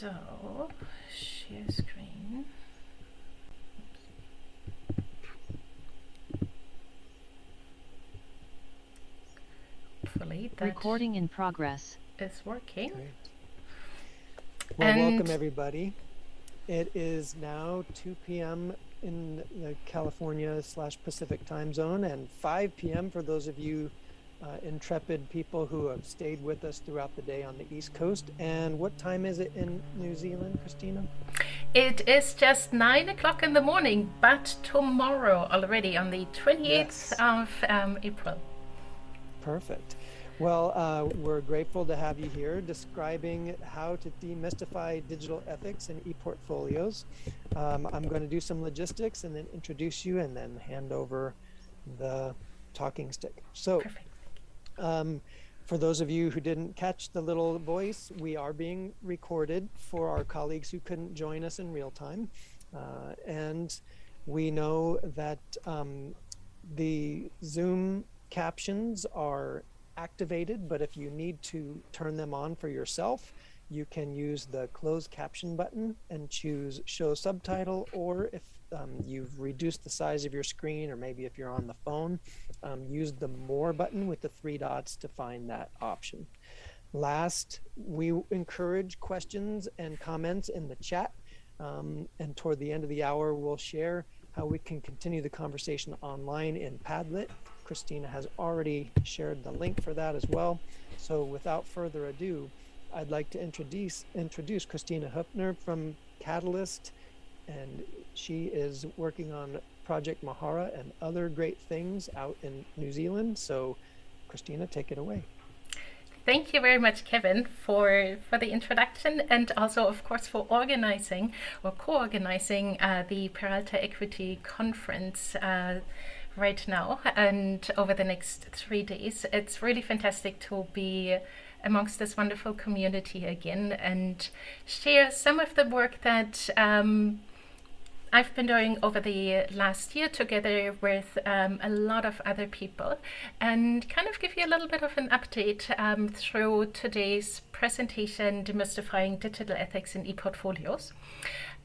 So, share screen. Hopefully that Recording in progress. is working. Great. Well, And welcome everybody. It is now 2 p.m. in the California/Pacific time zone and 5 p.m. for those of you intrepid people who have stayed with us throughout the day on the East Coast. And what time is it in New Zealand, Kristina? it is just 9 o'clock in the morning, but tomorrow already on the 28th of April. Perfect. Well, we're grateful to have you here describing how to demystify digital ethics in ePortfolios. I'm going to do some logistics and then introduce you and then hand over the talking stick. So for those of you who didn't catch the little voice, we are being recorded for our colleagues who couldn't join us in real time. And we know that the Zoom captions are activated, but if you need to turn them on for yourself, you can use the closed caption button and choose show subtitle, or if you've reduced the size of your screen, or maybe if you're on the phone, use the more button with the 3 dots to find that option. Last, we encourage questions and comments in the chat, and toward the end of the hour, we'll share how we can continue the conversation online in Padlet. Kristina has already shared the link for that as well. So without further ado, I'd like to introduce Christina Hufner from Catalyst, and she is working on Project Mahara and other great things out in New Zealand. So Kristina, take it away. Thank you very much, Kevin, for the introduction, and also, of course, for organizing or co-organizing the Peralta Equity Conference right now and over the next 3 days. It's really fantastic to be amongst this wonderful community again and share some of the work that I've been doing over the last year together with a lot of other people, and kind of give you a little bit of an update through today's presentation, Demystifying Digital Ethics in ePortfolios.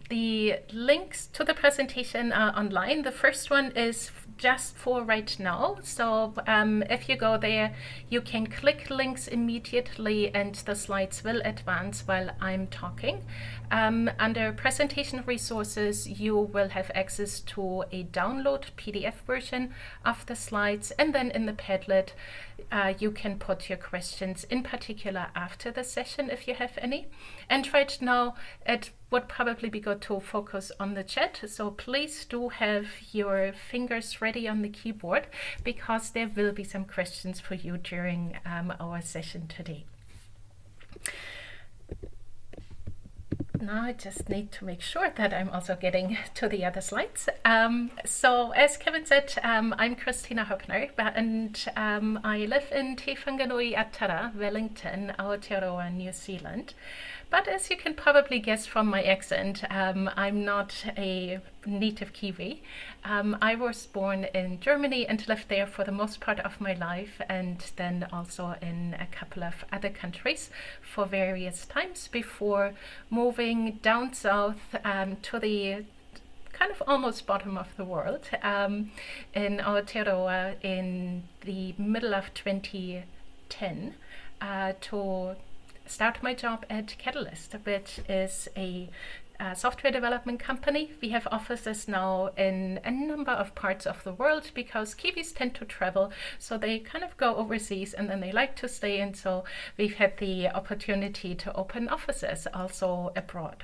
The links to the presentation are online. The first one is just for right now. So if you go there, you can click links immediately and the slides will advance while I'm talking. Under presentation resources, you will have access to a download PDF version of the slides, and then in the Padlet, you can put your questions, in particular after the session if you have any. And right now, it would probably be good to focus on the chat. So please do have your fingers ready on the keyboard, because there will be some questions for you during our session today. Now I just need to make sure that I'm also getting to the other slides. So as Kevin said, I'm Christina Hufner, and I live in Te Whanganui Atara, Wellington, Aotearoa, New Zealand. But as you can probably guess from my accent, I'm not a native Kiwi. I was born in Germany and lived there for the most part of my life, and then also in a couple of other countries for various times before moving down south to the kind of almost bottom of the world in Aotearoa in the middle of 2010 to start my job at Catalyst, which is a software development company. We have offices now in a number of parts of the world because Kiwis tend to travel, so they kind of go overseas and then they like to stay, and so we've had the opportunity to open offices also abroad.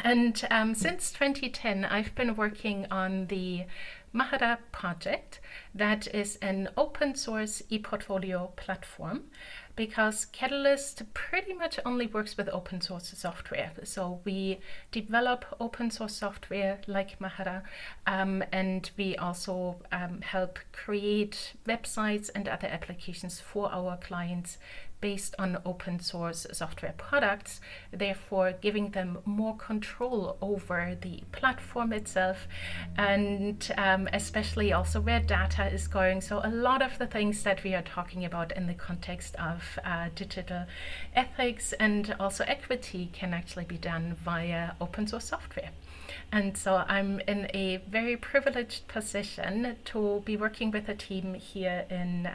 And since 2010, I've been working on the Mahara project, that is an open source ePortfolio platform, because Catalyst pretty much only works with open source software. So we develop open source software like Mahara, and we also help create websites and other applications for our clients based on open source software products, therefore giving them more control over the platform itself, and especially also where data is going. So a lot of the things that we are talking about in the context of digital ethics and also equity can actually be done via open source software. And so I'm in a very privileged position to be working with a team here in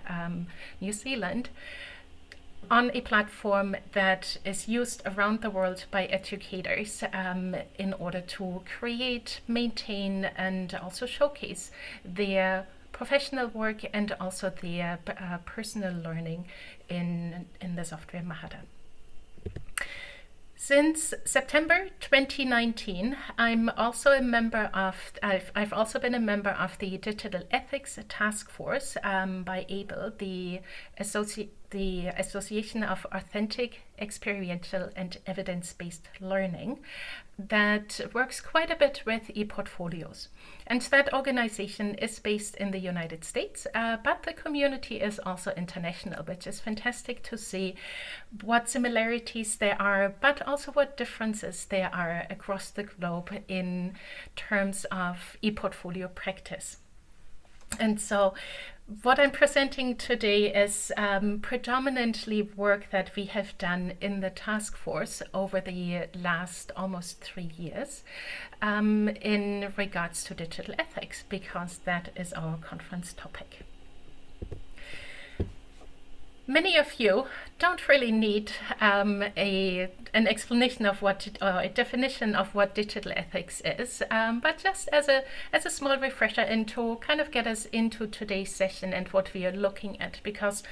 New Zealand on a platform that is used around the world by educators in order to create, maintain, and also showcase their professional work and also their personal learning in the software Mahara. Since September 2019, I've also been a member of the Digital Ethics Task Force by AAEEBL, the Association of Authentic, Experiential and Evidence-Based Learning, that works quite a bit with ePortfolios. And that organization is based in the United States, but the community is also international, which is fantastic to see what similarities there are, but also what differences there are across the globe in terms of ePortfolio practice. And so what I'm presenting today is predominantly work that we have done in the task force over the last almost 3 years in regards to digital ethics, because that is our conference topic. Many of you don't really need an explanation of what, or a definition of what digital ethics is, but just as a small refresher and to kind of get us into today's session and what we are looking at, because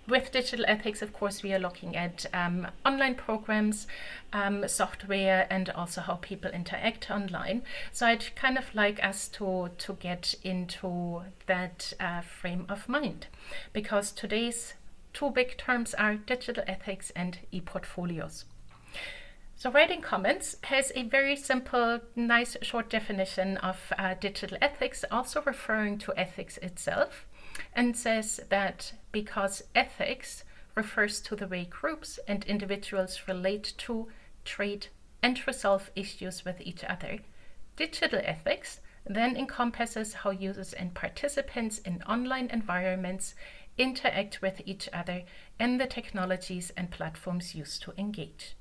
with digital ethics, of course, we are looking at online programs, software, and also how people interact online. So I'd kind of like us to get into that frame of mind, because today's two big terms are digital ethics and ePortfolios. So Writing Commons has a very simple, nice, short definition of digital ethics, also referring to ethics itself, and says that because ethics refers to the way groups and individuals relate to, treat, and resolve issues with each other, digital ethics then encompasses how users and participants in online environments interact with each other and the technologies and platforms used to engage.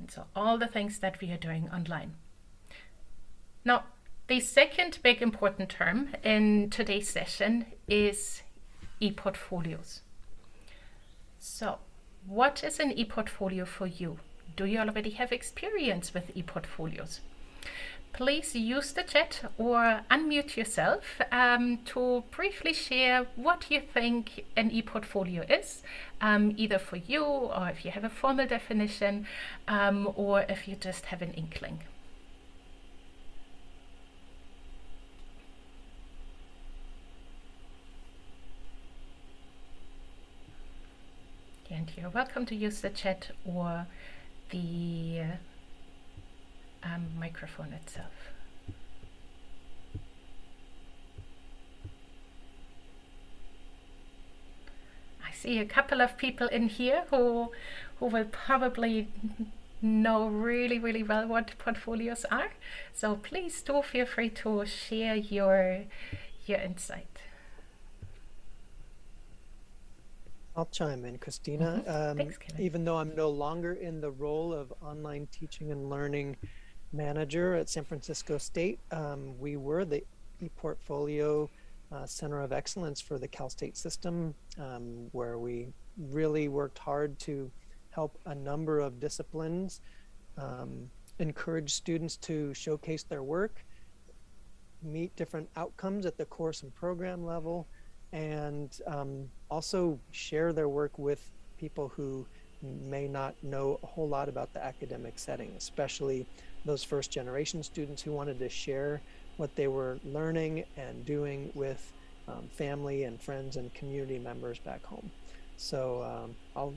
And so all the things that we are doing online. Now, the second big important term in today's session is ePortfolios. So, what is an ePortfolio for you? Do you already have experience with ePortfolios? Please use the chat or unmute yourself to briefly share what you think an ePortfolio is, either for you, or if you have a formal definition, or if you just have an inkling. And you're welcome to use the chat or the microphone itself. I see a couple of people in here who will probably know really, really well what portfolios are. So please do feel free to share your insight. I'll chime in, Kristina. Thanks, Kevin. Even though I'm no longer in the role of online teaching and learning manager at San Francisco State, we were the ePortfolio Center of Excellence for the Cal State system, where we really worked hard to help a number of disciplines, encourage students to showcase their work, meet different outcomes at the course and program level, and also share their work with people who may not know a whole lot about the academic setting, especially those first generation students who wanted to share what they were learning and doing with family and friends and community members back home. So I'll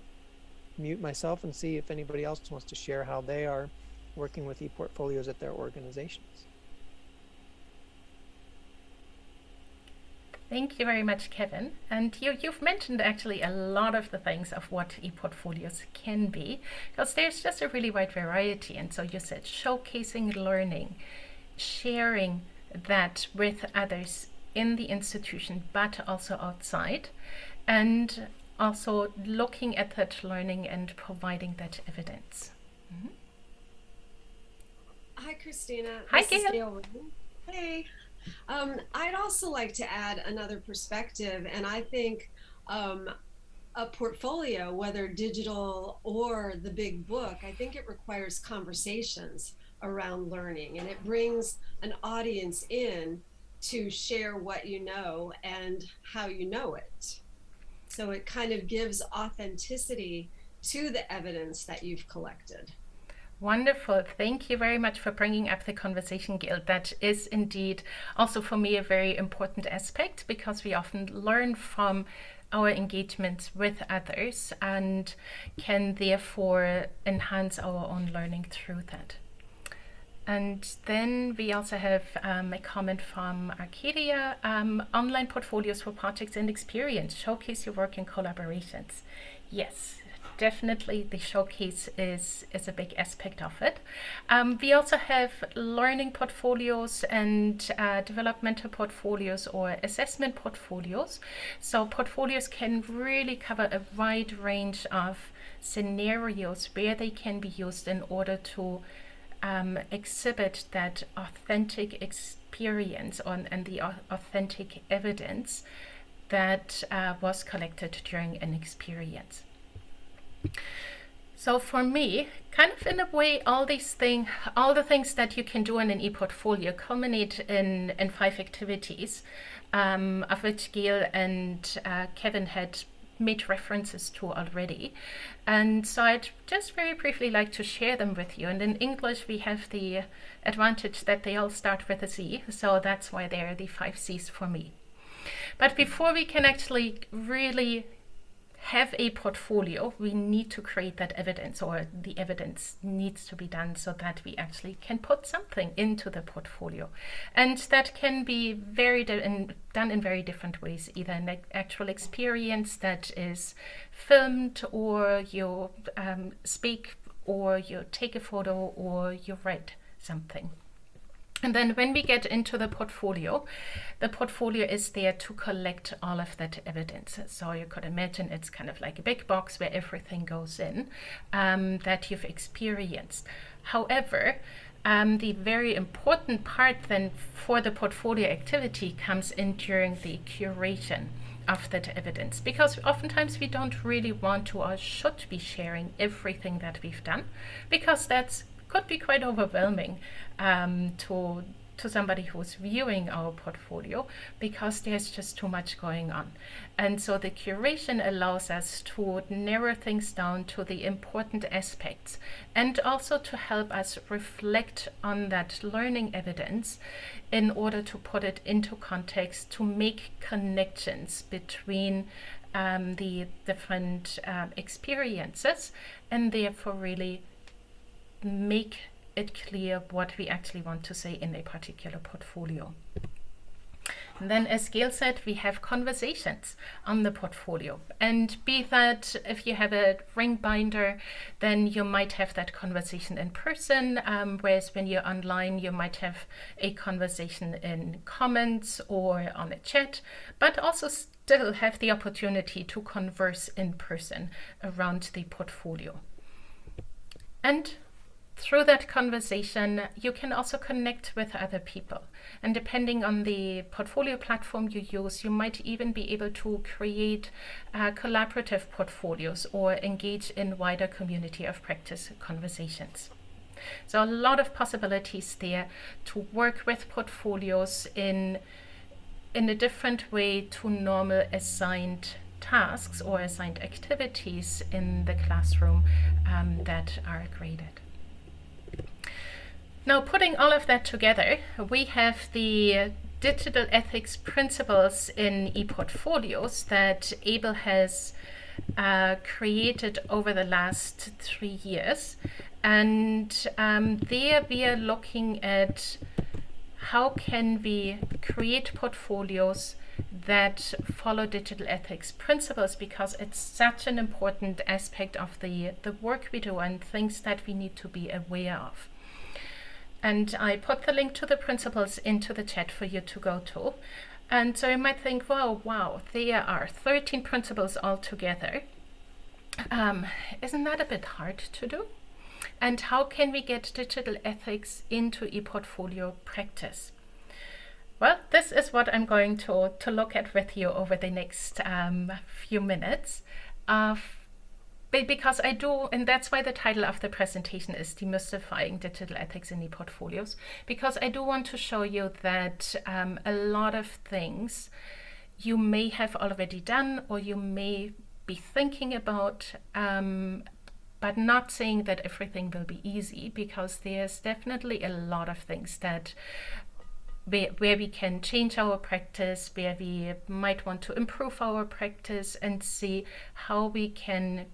mute myself and see if anybody else wants to share how they are working with ePortfolios at their organizations. Thank you very much, Kevin. And you've mentioned actually a lot of the things of what ePortfolios can be, because there's just a really wide variety. And so you said showcasing learning, sharing that with others in the institution, but also outside, and also looking at that learning and providing that evidence. Mm-hmm. Hi, Christina. Hi, This is Gail. Gail. Hey. I'd also like to add another perspective, and I think a portfolio, whether digital or the big book, I think it requires conversations around learning, and it brings an audience in to share what you know and how you know it. So it kind of gives authenticity to the evidence that you've collected. Wonderful. Thank you very much for bringing up the conversation, Gail. That is indeed also for me a very important aspect, because we often learn from our engagements with others and can therefore enhance our own learning through that. And then we also have a comment from Arcadia. Online portfolios for projects and experience. Showcase your work in collaborations. Yes, definitely the showcase is a big aspect of it. We also have learning portfolios and developmental portfolios or assessment portfolios. So portfolios can really cover a wide range of scenarios where they can be used in order to exhibit that authentic experience and the authentic evidence that was collected during an experience. So for me, kind of in a way, all the things that you can do in an ePortfolio culminate in 5 activities, of which Gail and Kevin had made references to already. And so I'd just very briefly like to share them with you. And in English, we have the advantage that they all start with a Z, so that's why they are the 5 C's for me. But before we can actually really have a portfolio, we need to create that evidence, or the evidence needs to be done so that we actually can put something into the portfolio. And that can be done in very different ways, either an actual experience that is filmed, or you speak, or you take a photo, or you write something. And then when we get into the portfolio is there to collect all of that evidence. So you could imagine it's kind of like a big box where everything goes in that you've experienced. However, the very important part then for the portfolio activity comes in during the curation of that evidence, because oftentimes we don't really want to or should be sharing everything that we've done, because that's could be quite overwhelming to somebody who's viewing our portfolio, because there's just too much going on. And so the curation allows us to narrow things down to the important aspects, and also to help us reflect on that learning evidence in order to put it into context, to make connections between the different experiences, and therefore really make it clear what we actually want to say in a particular portfolio. And then, as Gail said, we have conversations on the portfolio. And be that if you have a ring binder, then you might have that conversation in person, whereas when you're online, you might have a conversation in comments or on a chat, but also still have the opportunity to converse in person around the portfolio. And through that conversation, you can also connect with other people. And depending on the portfolio platform you use, you might even be able to create collaborative portfolios or engage in wider community of practice conversations. So a lot of possibilities there to work with portfolios in a different way to normal assigned tasks or assigned activities in the classroom that are graded. Now, putting all of that together, we have the digital ethics principles in ePortfolios that AAEEBL has created over the last 3 years. And there we are looking at how can we create portfolios that follow digital ethics principles, because it's such an important aspect of the work we do and things that we need to be aware of. And I put the link to the principles into the chat for you to go to. And so you might think, wow, there are 13 principles altogether. Isn't that a bit hard to do? And how can we get digital ethics into ePortfolio practice? Well, this is what I'm going to look at with you over the next few minutes. Because I do, and that's why the title of the presentation is Demystifying Digital Ethics in ePortfolios, because I do want to show you that a lot of things you may have already done or you may be thinking about, but not saying that everything will be easy, because there's definitely a lot of things that where we can change our practice, where we might want to improve our practice and see how we can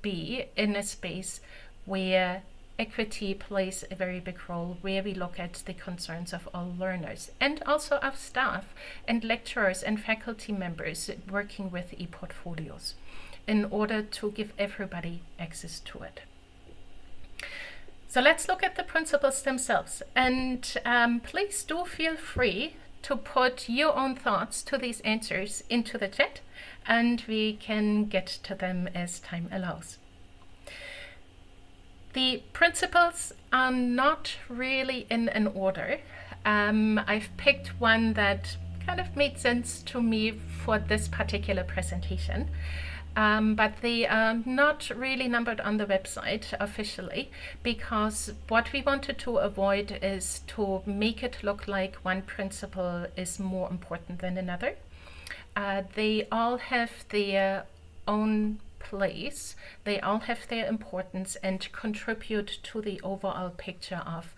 be in a space where equity plays a very big role, where we look at the concerns of all learners and also of staff and lecturers and faculty members working with ePortfolios in order to give everybody access to it. So let's look at the principles themselves, and please do feel free to put your own thoughts to these answers into the chat, and we can get to them as time allows. The principles are not really in an order. I've picked one that kind of made sense to me for this particular presentation, but they are not really numbered on the website officially, because what we wanted to avoid is to make it look like one principle is more important than another. They all have their own place, they all have their importance and contribute to the overall picture of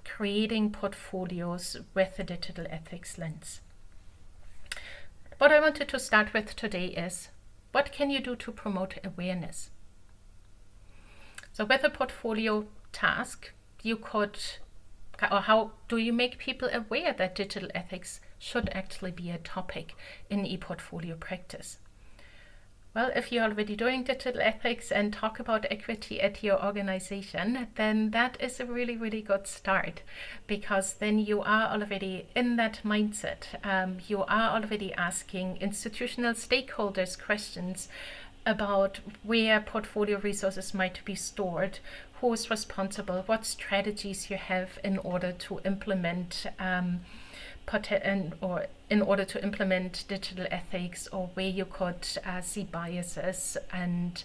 creating portfolios with a digital ethics lens. What I wanted to start with today is, what can you do to promote awareness? So with a portfolio task, you could, or how do you make people aware that digital ethics should actually be a topic in ePortfolio practice? Well, if you're already doing digital ethics and talk about equity at your organization, then that is a really, really good start, because then you are already in that mindset. You are already asking institutional stakeholders questions about where portfolio resources might be stored, who is responsible, what strategies you have in order to implement in order to implement digital ethics, or where you could see biases, and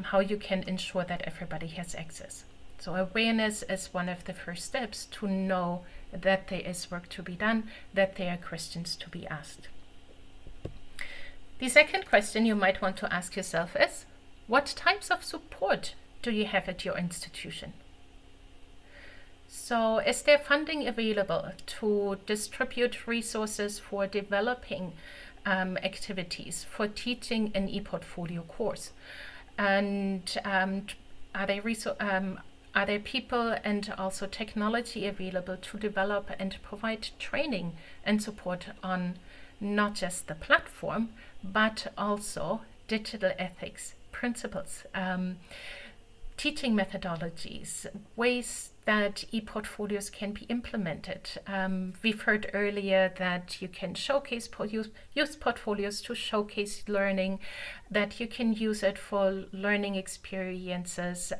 how you can ensure that everybody has access. So awareness is one of the first steps to know that there is work to be done, that there are questions to be asked. The second question you might want to ask yourself is, what types of support do you have at your institution? So is there funding available to distribute resources for developing activities, for teaching an ePortfolio course? And are there people and also technology available to develop and provide training and support on not just the platform, but also digital ethics principles, teaching methodologies, ways that ePortfolios can be implemented? We've heard earlier that you can use portfolios to showcase learning, that you can use it for learning experiences,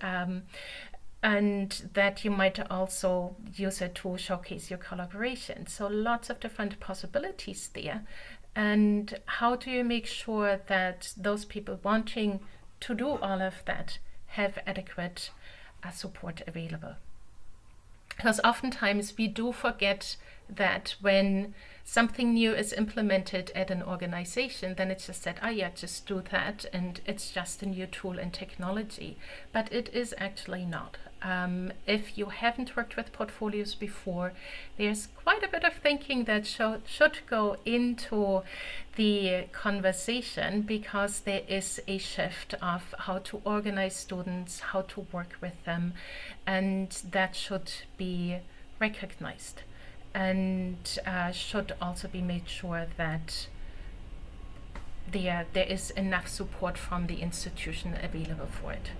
and that you might also use it to showcase your collaboration. So lots of different possibilities there. And how do you make sure that those people wanting to do all of that have adequate support available? Because oftentimes we do forget that when something new is implemented at an organization, then it's just said, just do that, and it's just a new tool and technology. But it is actually not. If you haven't worked with portfolios before, there's quite a bit of thinking that should go into the conversation, because there is a shift of how to organize students, how to work with them, and that should be recognized. and should also be made sure that there is enough support from the institution available for it.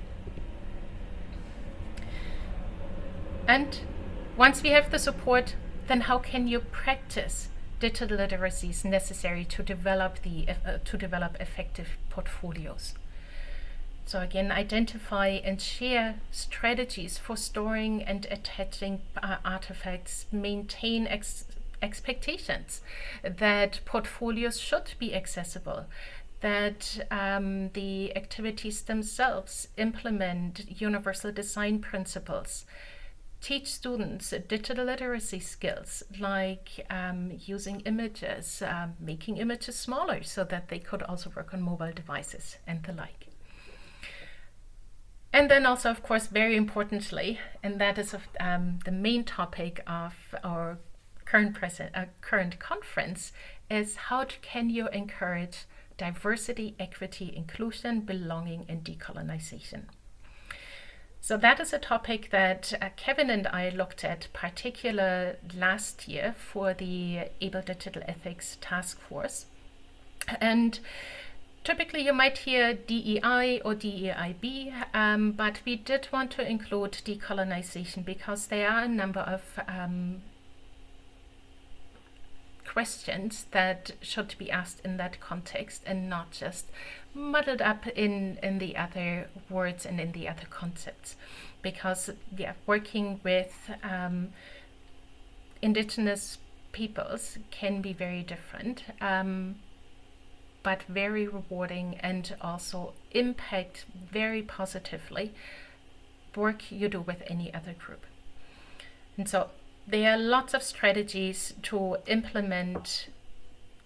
And once we have the support, then how can you practice digital literacies necessary to develop effective portfolios? So again, identify and share strategies for storing and attaching artifacts, maintain expectations that portfolios should be accessible, that the activities themselves implement universal design principles, teach students digital literacy skills like using images, making images smaller so that they could also work on mobile devices and the like. And then also, of course, very importantly, and that is the main topic of our current conference, is how can you encourage diversity, equity, inclusion, belonging, and decolonization. So that is a topic that Kevin and I looked at particular last year for the AAEEBL Digital Ethics Task Force. And typically you might hear DEI or DEIB, but we did want to include decolonization because there are a number of questions that should be asked in that context and not just muddled up in the other words and in the other concepts. Because working with indigenous peoples can be very different, but very rewarding and also impact very positively work you do with any other group. And so there are lots of strategies to implement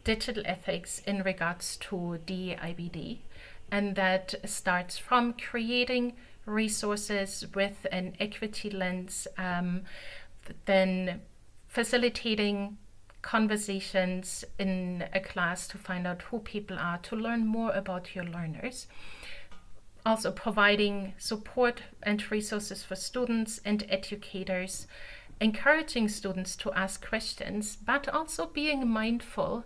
digital ethics in regards to DEIBD, and that starts from creating resources with an equity lens, then facilitating conversations in a class to find out who people are, to learn more about your learners. Also providing support and resources for students and educators, encouraging students to ask questions, but also being mindful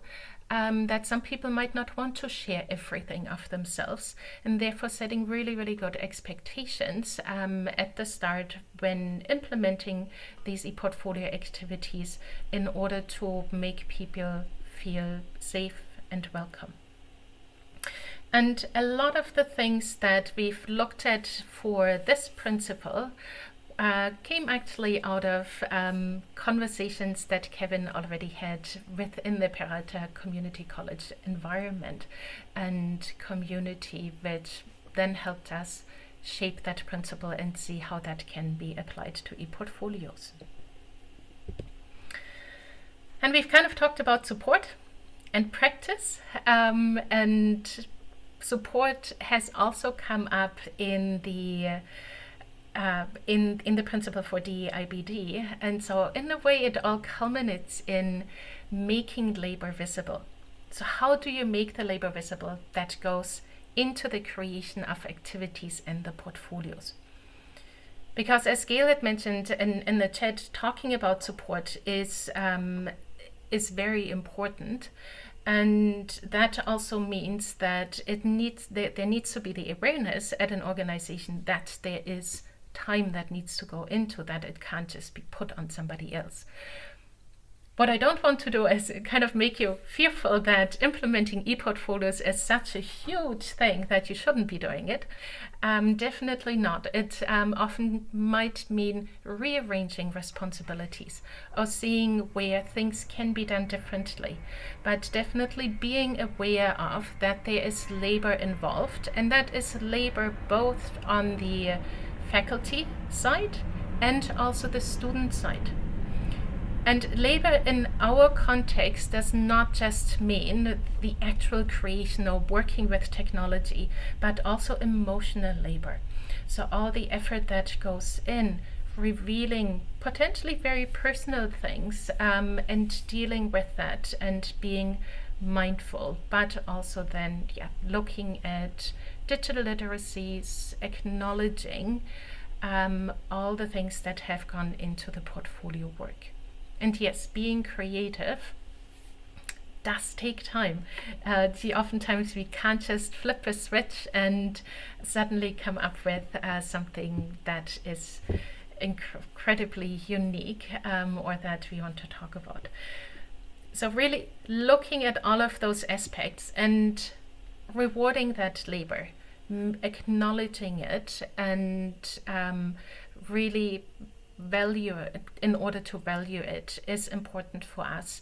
that some people might not want to share everything of themselves, and therefore setting really, really good expectations at the start when implementing these ePortfolio activities in order to make people feel safe and welcome. And a lot of the things that we've looked at for this principle came actually out of conversations that Kevin already had within the Peralta Community College environment and community, which then helped us shape that principle and see how that can be applied to ePortfolios. And we've kind of talked about support and practice, and support has also come up in the principle for DEIBD, and so in a way it all culminates in making labor visible. So how do you make the labor visible that goes into the creation of activities in the portfolios? Because as Gail had mentioned in the chat, talking about support is very important, and that also means that there needs to be the awareness at an organization that there is time that needs to go into that. It can't just be put on somebody else. What I don't want to do is kind of make you fearful that implementing ePortfolios is such a huge thing that you shouldn't be doing it. Definitely not. It often might mean rearranging responsibilities or seeing where things can be done differently, but definitely being aware of that there is labor involved, and that is labor both on the faculty side and also the student side. And labor in our context does not just mean the actual creation or working with technology, but also emotional labor. So all the effort that goes in revealing potentially very personal things and dealing with that and being mindful, but also then looking at digital literacies, acknowledging all the things that have gone into the portfolio work. And yes, being creative does take time. Oftentimes we can't just flip a switch and suddenly come up with something that is incredibly unique, or that we want to talk about. So really looking at all of those aspects and rewarding that labor, acknowledging it, and really value it. In order to value it is important for us,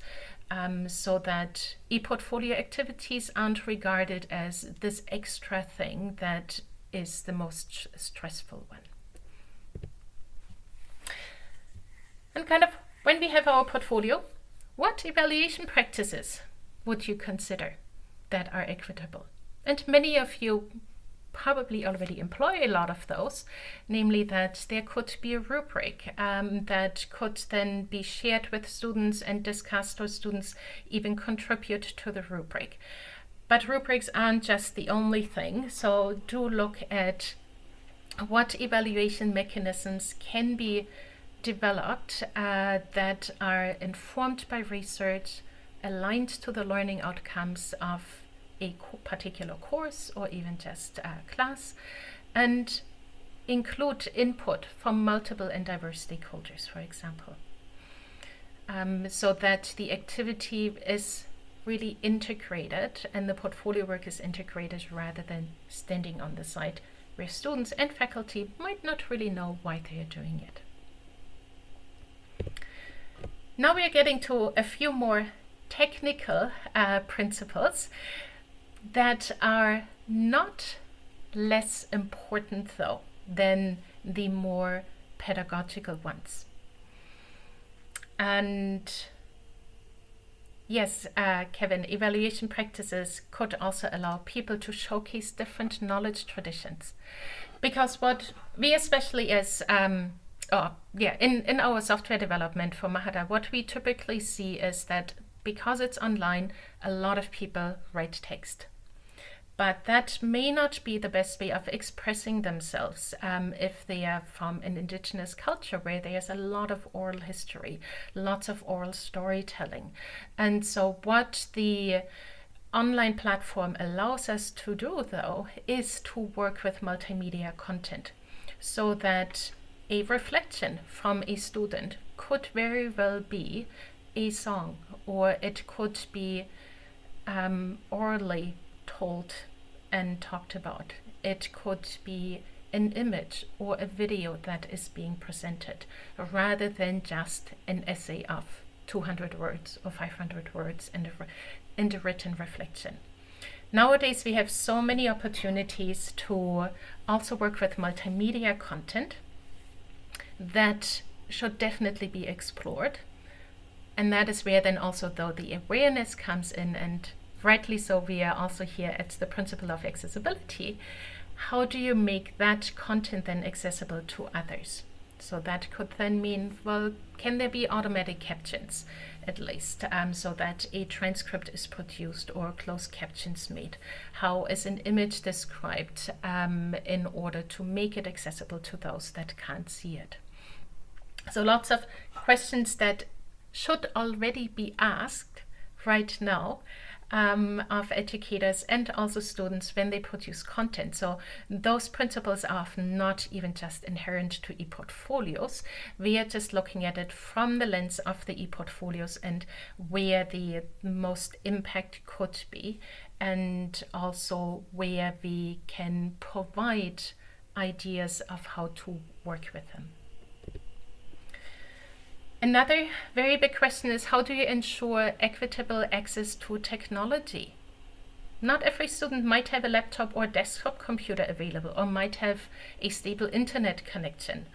so that ePortfolio activities aren't regarded as this extra thing that is the most stressful one. And kind of when we have our portfolio, what evaluation practices would you consider that are equitable? And many of you probably already employ a lot of those, namely that there could be a rubric that could then be shared with students and discussed, or students even contribute to the rubric. But rubrics aren't just the only thing, so do look at what evaluation mechanisms can be developed that are informed by research, aligned to the learning outcomes of a particular course or even just a class, and include input from multiple and diverse stakeholders, for example, so that the activity is really integrated and the portfolio work is integrated rather than standing on the side where students and faculty might not really know why they are doing it. Now we are getting to a few more technical principles that are not less important, though, than the more pedagogical ones. And yes, Kevin, evaluation practices could also allow people to showcase different knowledge traditions. Because what we especially as in our software development for Mahara, what we typically see is that because it's online, a lot of people write text. But that may not be the best way of expressing themselves if they are from an indigenous culture where there's a lot of oral history, lots of oral storytelling. And so what the online platform allows us to do, though, is to work with multimedia content, so that a reflection from a student could very well be a song, or it could be orally told and talked about. It could be an image or a video that is being presented, rather than just an essay of 200 words or 500 words in a written reflection. Nowadays we have so many opportunities to also work with multimedia content that should definitely be explored. And that is where then also, though, the awareness comes in, and rightly so, we are also here at the principle of accessibility. How do you make that content then accessible to others? So that could then mean, well, can there be automatic captions at least, so that a transcript is produced or closed captions made? How is an image described in order to make it accessible to those that can't see it? So lots of questions that should already be asked right now of educators and also students when they produce content. So those principles are often not even just inherent to ePortfolios. We are just looking at it from the lens of the ePortfolios and where the most impact could be, and also where we can provide ideas of how to work with them. Another very big question is, how do you ensure equitable access to technology? Not every student might have a laptop or desktop computer available, or might have a stable internet connection.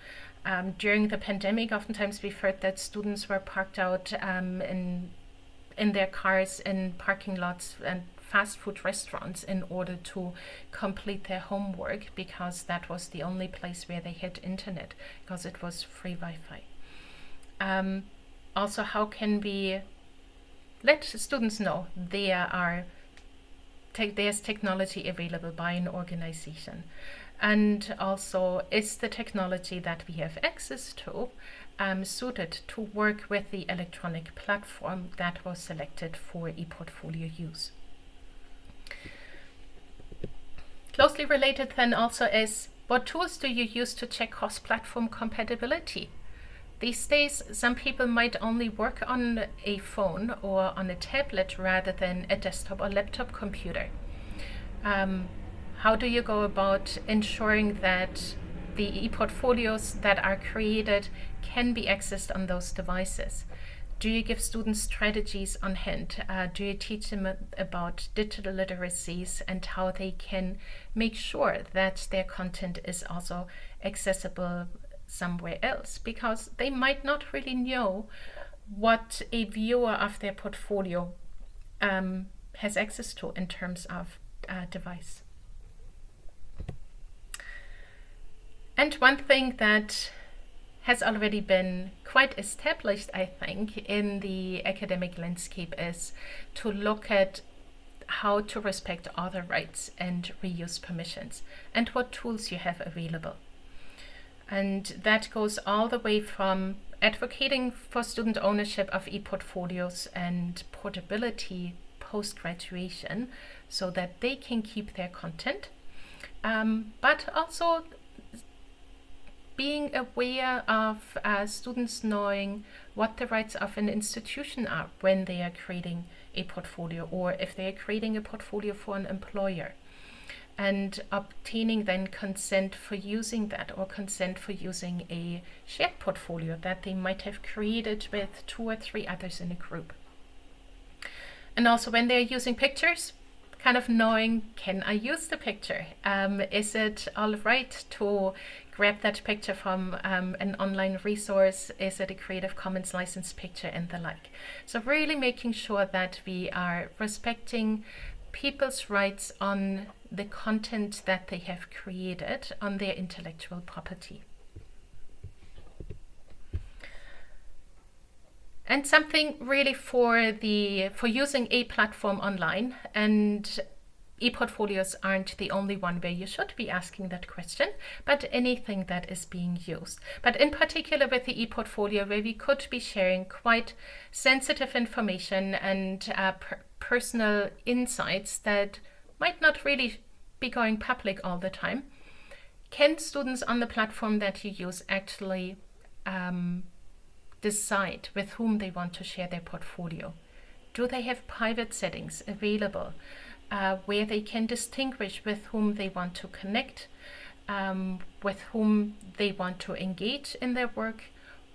During the pandemic, oftentimes we've heard that students were parked out in their cars in parking lots and fast food restaurants in order to complete their homework, because that was the only place where they had internet, because it was free Wi-Fi. Also, how can we let students know there are there's technology available by an organization? And also, is the technology that we have access to suited to work with the electronic platform that was selected for ePortfolio use? Closely related then also is, what tools do you use to check cross-platform compatibility? These days, some people might only work on a phone or on a tablet rather than a desktop or laptop computer. How do you go about ensuring that the ePortfolios that are created can be accessed on those devices? Do you give students strategies on hand? Do you teach them about digital literacies and how they can make sure that their content is also accessible somewhere else? Because they might not really know what a viewer of their portfolio has access to in terms of device. And one thing that has already been quite established, I think, in the academic landscape is to look at how to respect author rights and reuse permissions and what tools you have available. And that goes all the way from advocating for student ownership of ePortfolios and portability post-graduation so that they can keep their content, but also being aware of students knowing what the rights of an institution are when they are creating a portfolio, or if they are creating a portfolio for an employer, and obtaining then consent for using that, or consent for using a shared portfolio that they might have created with 2 or 3 others in a group. And also when they're using pictures, kind of knowing, can I use the picture? Is it all right to grab that picture from an online resource? Is it a Creative Commons licensed picture and the like? So really making sure that we are respecting people's rights on the content that they have created on their intellectual property. And something really for using a platform online, and ePortfolios aren't the only one where you should be asking that question, but anything that is being used. But in particular with the ePortfolio, where we could be sharing quite sensitive information and personal insights that might not really be going public all the time, can students on the platform that you use actually decide with whom they want to share their portfolio? Do they have private settings available where they can distinguish with whom they want to connect, with whom they want to engage in their work,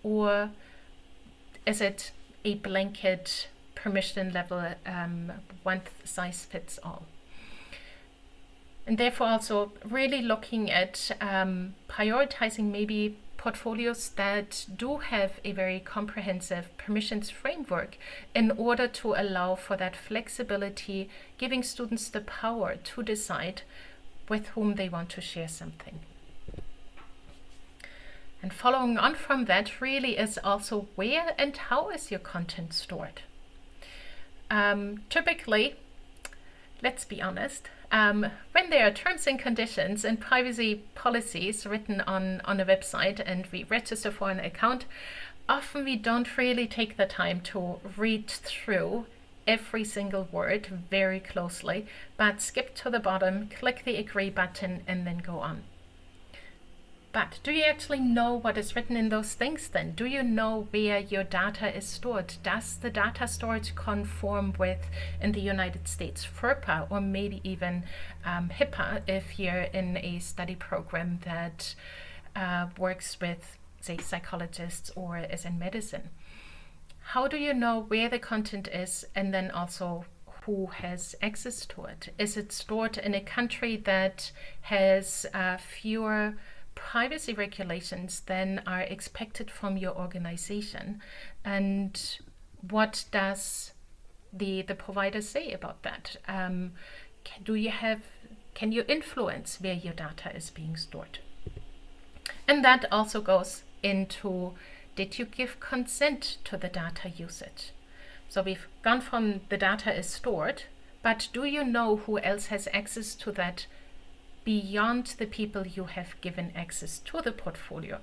or is it a blanket permission level, one size fits all? And therefore also really looking at prioritizing maybe portfolios that do have a very comprehensive permissions framework in order to allow for that flexibility, giving students the power to decide with whom they want to share something. And following on from that really is also where and how is your content stored? Typically, let's be honest, when there are terms and conditions and privacy policies written on a website and we register for an account, often we don't really take the time to read through every single word very closely, but skip to the bottom, click the agree button, and then go on. But do you actually know what is written in those things then? Do you know where your data is stored? Does the data storage conform with, in the United States, FERPA, or maybe even HIPAA if you're in a study program that works with, say, psychologists or is in medicine? How do you know where the content is, and then also who has access to it? Is it stored in a country that has fewer privacy regulations than are expected from your organization? And what does the provider say about that? Can you influence where your data is being stored? And that also goes into, did you give consent to the data usage? So we've gone from the data is stored, but do you know who else has access to that beyond the people you have given access to the portfolio?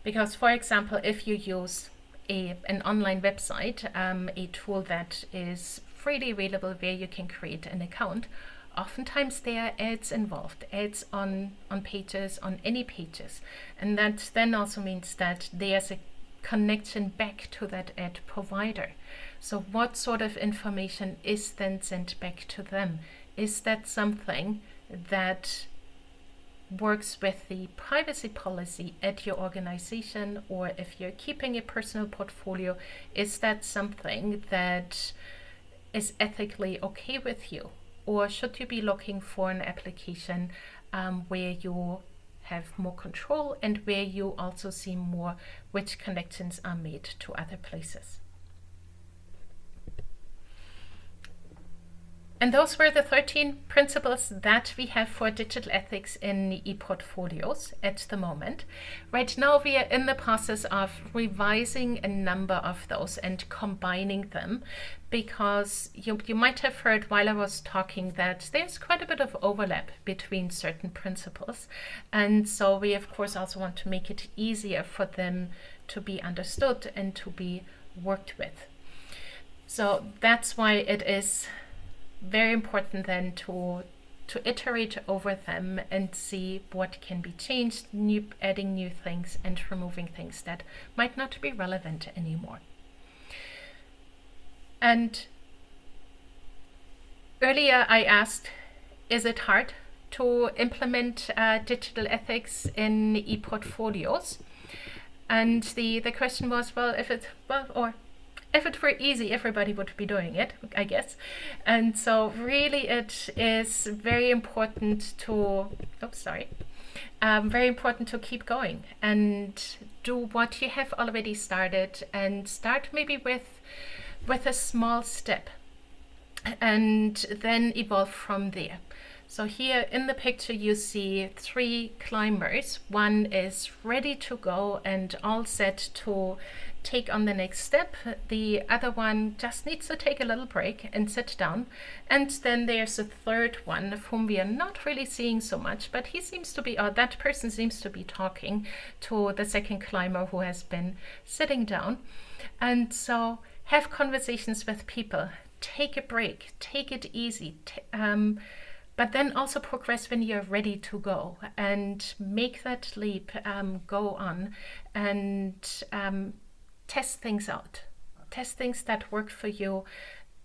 Because, for example, if you use an online website, a tool that is freely available where you can create an account, oftentimes there are ads involved, ads on pages, on any pages. And that then also means that there's a connection back to that ad provider. So what sort of information is then sent back to them? Is that something that works with the privacy policy at your organization? Or if you're keeping a personal portfolio, is that something that is ethically okay with you? Or should you be looking for an application where you have more control and where you also see more which connections are made to other places? And those were the 13 principles that we have for digital ethics in ePortfolios at the moment. Right now we are in the process of revising a number of those and combining them, because you might have heard while I was talking that there's quite a bit of overlap between certain principles. And so we of course also want to make it easier for them to be understood and to be worked with. So that's why it is very important then to iterate over them and see what can be changed, adding new things and removing things that might not be relevant anymore. And earlier I asked, is it hard to implement digital ethics in ePortfolios? And the question was, if it were easy, everybody would be doing it, I guess. And so really it is very important to, very important to keep going and do what you have already started, and start maybe with a small step and then evolve from there. So here in the picture you see 3 climbers. One is ready to go and all set to take on the next step. The other one just needs to take a little break and sit down. And then there's a third one of whom we are not really seeing so much, but he seems to be, or that person seems to be talking to the second climber who has been sitting down. And so have conversations with people, take a break, take it easy, but then also progress when you're ready to go, and make that leap, go on and test things out. Test things that work for you,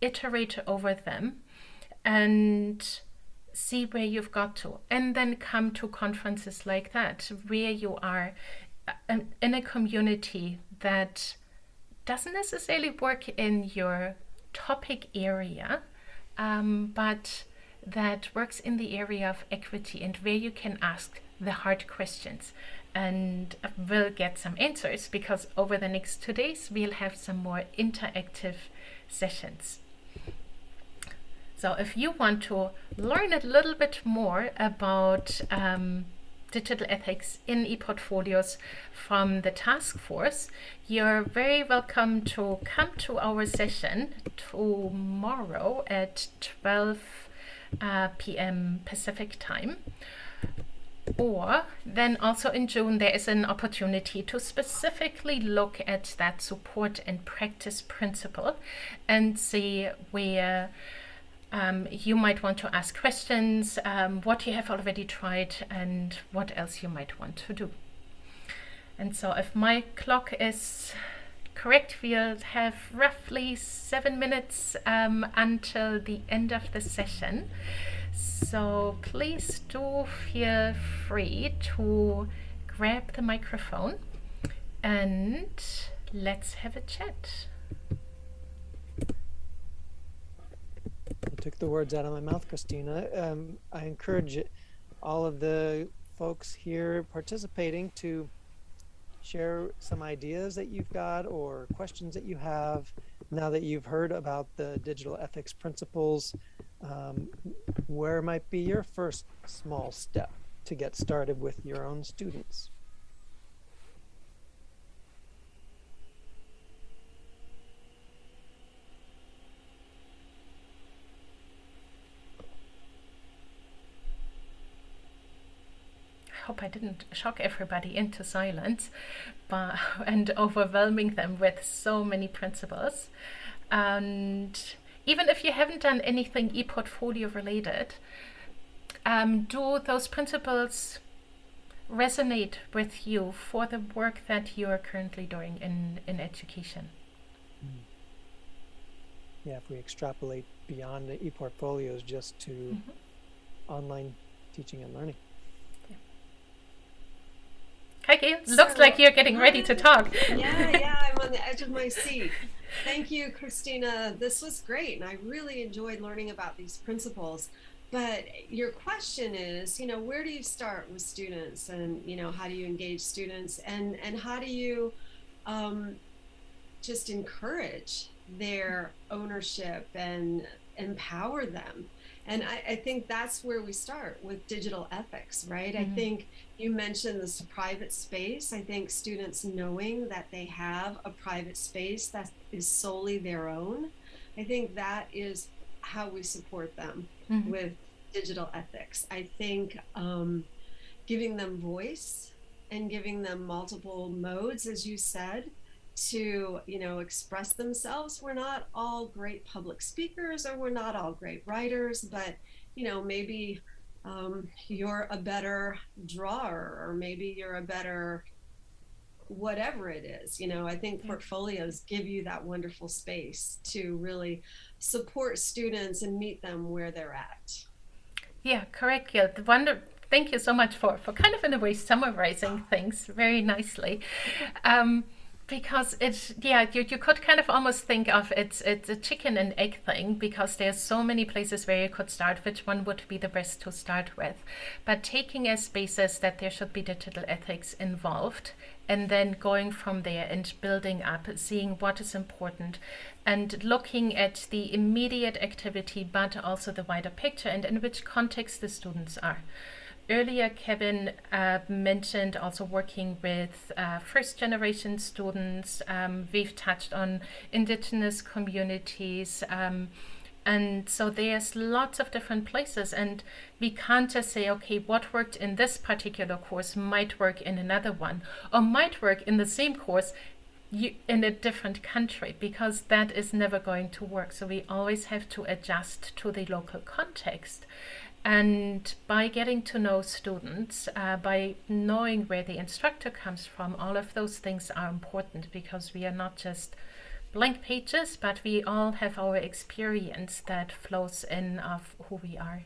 iterate over them, and see where you've got to. And then come to conferences like that, where you are in a community that doesn't necessarily work in your topic area, but that works in the area of equity, and where you can ask the hard questions and will get some answers, because over the next 2 days we'll have some more interactive sessions. So if you want to learn a little bit more about digital ethics in ePortfolios from the task force, you're very welcome to come to our session tomorrow at 12 p.m. Pacific time. Or then also in June there is an opportunity to specifically look at that support and practice principle and see where you might want to ask questions, what you have already tried, and what else you might want to do. And so if my clock is correct, we'll have roughly 7 minutes until the end of the session. So please do feel free to grab the microphone and let's have a chat. You took the words out of my mouth, Kristina. I encourage all of the folks here participating to share some ideas that you've got or questions that you have now that you've heard about the digital ethics principles. Where might be your first small step to get started with your own students? hope I didn't shock everybody into silence, but and overwhelming them with so many principles. And even if you haven't done anything ePortfolio related, do those principles resonate with you for the work that you are currently doing in education? Yeah, if we extrapolate beyond the ePortfolios just to online teaching and learning. Okay, looks like you're getting ready to talk. Yeah, I'm on the edge of my seat. Thank you, Kristina. This was great, and I really enjoyed learning about these principles. But your question is, where do you start with students, and how do you engage students, and how do you just encourage their ownership and empower them? And I think that's where we start with digital ethics, right? I think you mentioned this private space. I think students knowing that they have a private space that is solely their own, I think that is how we support them with digital ethics. I think giving them voice and giving them multiple modes, as you said, to express themselves. We're not all great public speakers, or we're not all great writers, but maybe you're a better drawer, or maybe you're a better whatever it is. I think portfolios give you that wonderful space to really support students and meet them where they're at. Yeah, correct, Gil. Thank you so much for kind of in a way summarizing things very nicely. Because you could kind of almost think of it's a chicken and egg thing, because there's so many places where you could start. Which one would be the best to start with? But taking as basis that there should be digital ethics involved, and then going from there and building up, seeing what is important, and looking at the immediate activity, but also the wider picture and in which context the students are. Earlier, Kevin mentioned also working with first generation students. We've touched on indigenous communities. And so there's lots of different places, and we can't just say, okay, what worked in this particular course might work in another one, or might work in the same course in a different country, because that is never going to work. So we always have to adjust to the local context. And by getting to know students, by knowing where the instructor comes from, all of those things are important, because we are not just blank pages, but we all have our experience that flows in of who we are.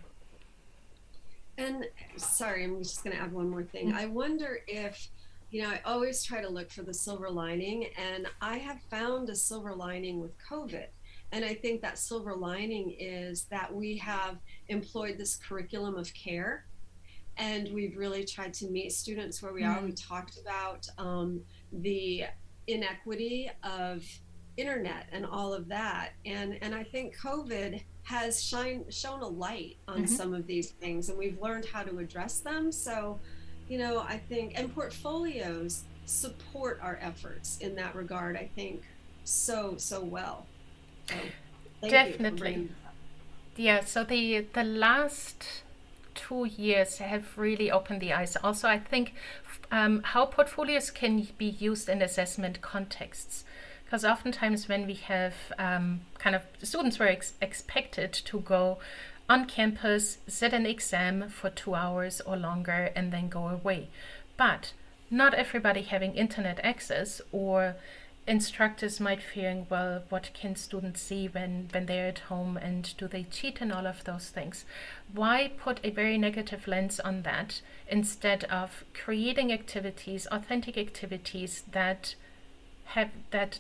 And sorry, I'm just going to add one more thing. I wonder if, I always try to look for the silver lining, and I have found a silver lining with COVID. And I think that silver lining is that we have employed this curriculum of care, and we've really tried to meet students where we are. We talked about the inequity of internet and all of that. And I think COVID has shown a light on some of these things, and we've learned how to address them. So, I think, and portfolios support our efforts in that regard, I think, so well. So, definitely. Yeah, so the last 2 years have really opened the eyes. Also, I think how portfolios can be used in assessment contexts. Because oftentimes when we have kind of students were expected to go on campus, sit an exam for 2 hours or longer, and then go away. But not everybody having internet access, or instructors might fearing, well, what can students see when they're at home, and do they cheat and all of those things? Why put a very negative lens on that instead of creating activities, authentic activities that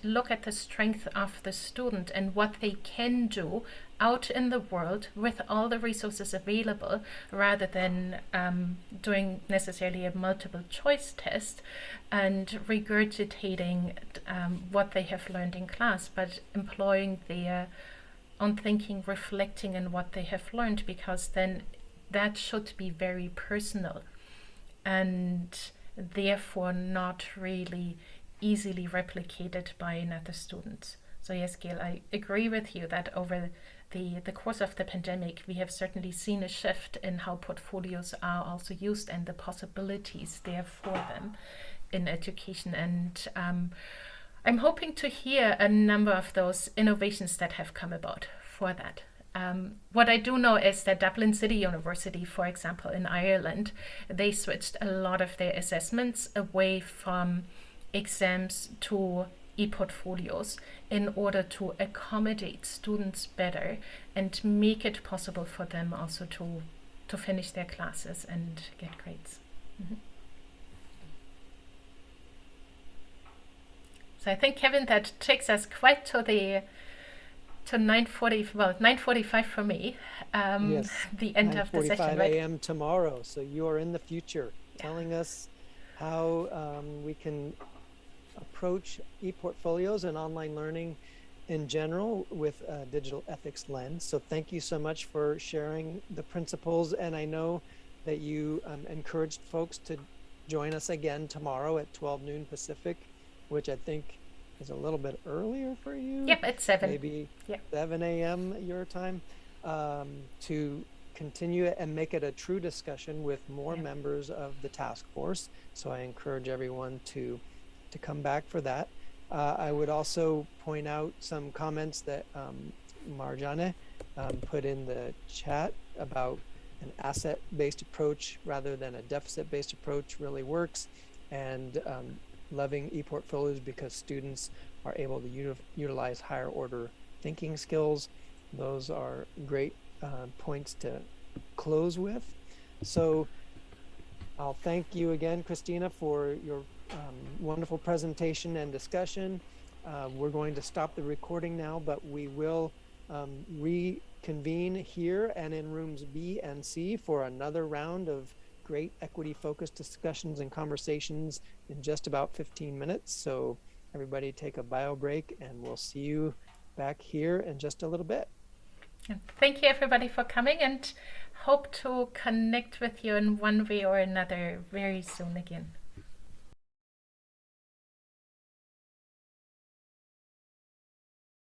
look at the strength of the student and what they can do out in the world with all the resources available, rather than doing necessarily a multiple choice test and regurgitating what they have learned in class, but employing their own thinking, reflecting on what they have learned, because then that should be very personal and therefore not really easily replicated by another student. So yes, Gail, I agree with you that over the course of the pandemic, we have certainly seen a shift in how portfolios are also used and the possibilities there for them in education. And I'm hoping to hear a number of those innovations that have come about for that. What I do know is that Dublin City University, for example, in Ireland, they switched a lot of their assessments away from exams to ePortfolios in order to accommodate students better and make it possible for them also to finish their classes and get grades. Mm-hmm. So I think, Kevin, that takes us quite to 9:45 for me, Yes, the end of the session. 9:45 a.m. tomorrow. So you are in the future, telling us how we can approach ePortfolios and online learning in general with a digital ethics lens. So thank you so much for sharing the principles. And I know that you encouraged folks to join us again tomorrow at 12 noon Pacific, which I think is a little bit earlier for you. Yep, it's 7. Maybe yep. 7 a.m. your time, to continue and make it a true discussion with more members of the task force. So I encourage everyone to come back for that. I would also point out some comments that Marjane put in the chat about an asset-based approach rather than a deficit-based approach really works, and loving ePortfolios because students are able to utilize higher order thinking skills. Those are great points to close with. So I'll thank you again, Kristina, for your wonderful presentation and discussion. We're going to stop the recording now, but we will reconvene here and in rooms B and C for another round of great equity-focused discussions and conversations in just about 15 minutes. So everybody take a bio break, and we'll see you back here in just a little bit. Thank you, everybody, for coming, and hope to connect with you in one way or another very soon again.